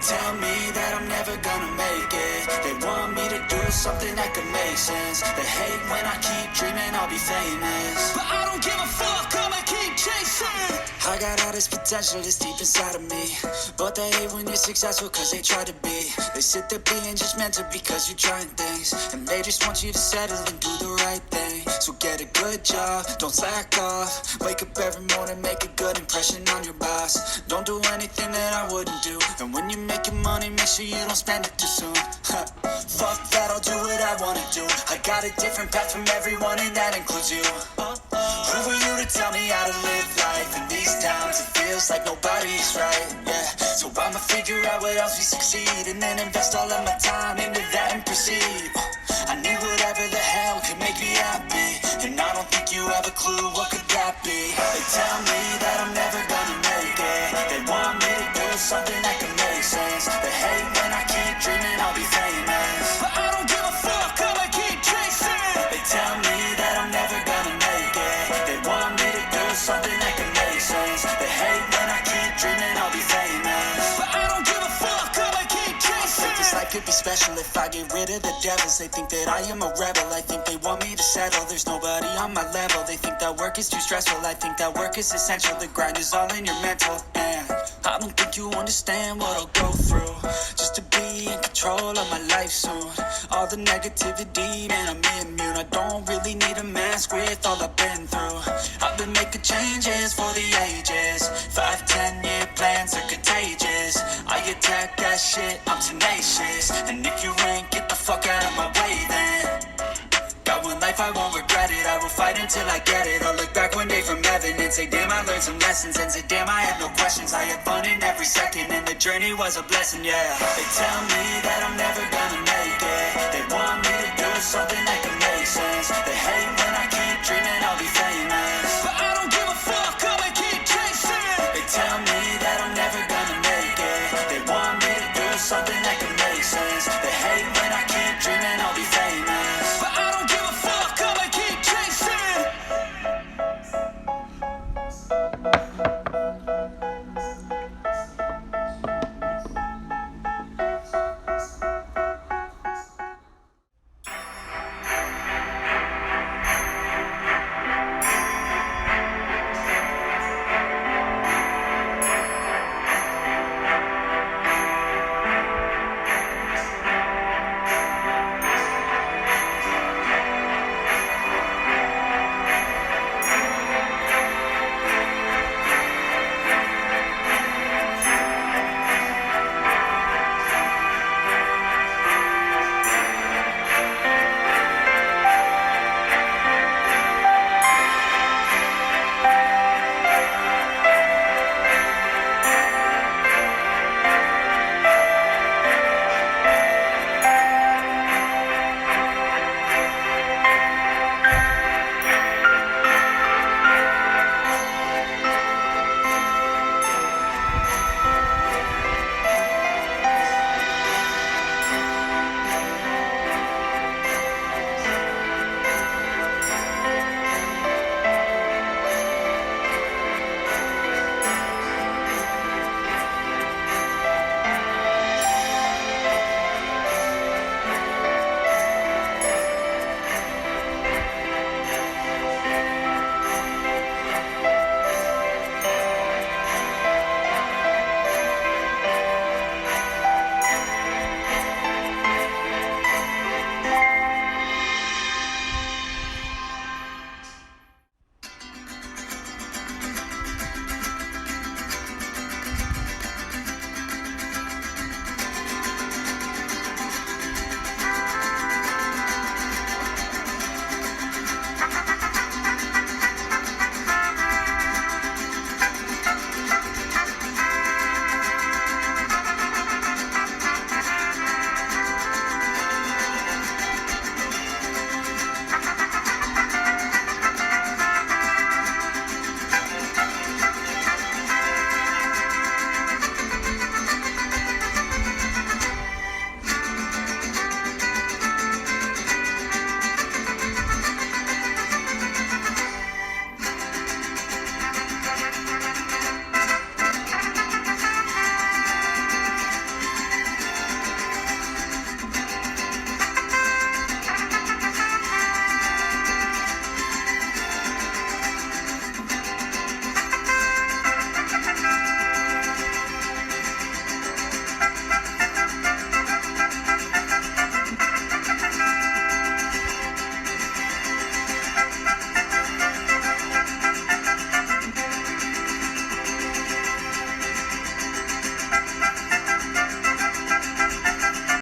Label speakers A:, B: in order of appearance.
A: tell me that I'm never gonna make it. They want me to do something that could make sense. They hate when I keep dreaming I'll be famous, but I don't give a fuck, I'ma keep chasing. I got all this potential that's deep inside of me, but they hate when you're successful cause they try to be. They sit there being judgmental because you're trying things, and they just want you to settle and do the right thing. So get a good job, don't slack off. Wake up every morning, make a good impression on your boss. Don't do anything that I wouldn't do, and when you're making money, make sure you don't spend it too soon. Fuck that, I'll do what I wanna do. I got a different path from everyone, and that includes you. Who are you to tell me how to live life? In these times it feels like nobody's right, yeah. So I'ma figure out what else we succeed, and then invest all of my time into that and proceed. I need whatever the hell could make me happy, and I don't think you have a clue what could that be. They tell me that I'm never gonna make it. They want me to do something that can make sense. They hate when I keep dreaming I'll be famous, but I don't give a fuck, I'ma keep chasing. They tell me that I'm never gonna make it. They want me to do something that can make sense. They hate when I keep dreaming I'll be famous, but I don't give a fuck, I'ma keep chasing. This life could be special if I get rid of the devils. They think that I am a rebel, I think they want me to settle. There's nobody on my level. They think that work is too stressful, I think that work is essential. The grind is all in your mental, and I don't think you understand what I'll go through just to be in control of my life soon. All the negativity, man, I'm immune. I don't really need a mask with all I've been through. I've been making changes for the ages. 5, 10-year plans are contagious. I attack that shit, I'm tenacious. And if you ain't, get the fuck out of my way then. Got one life, I won't regret it. I will fight until I get it. I'll look back one day from heaven and say, damn, I learned some lessons. And say, damn, I had no questions. I had fun in every second, and the journey was a blessing, yeah. They tell me that I'm never gonna make it. They want me to do something that can make sense. They hate me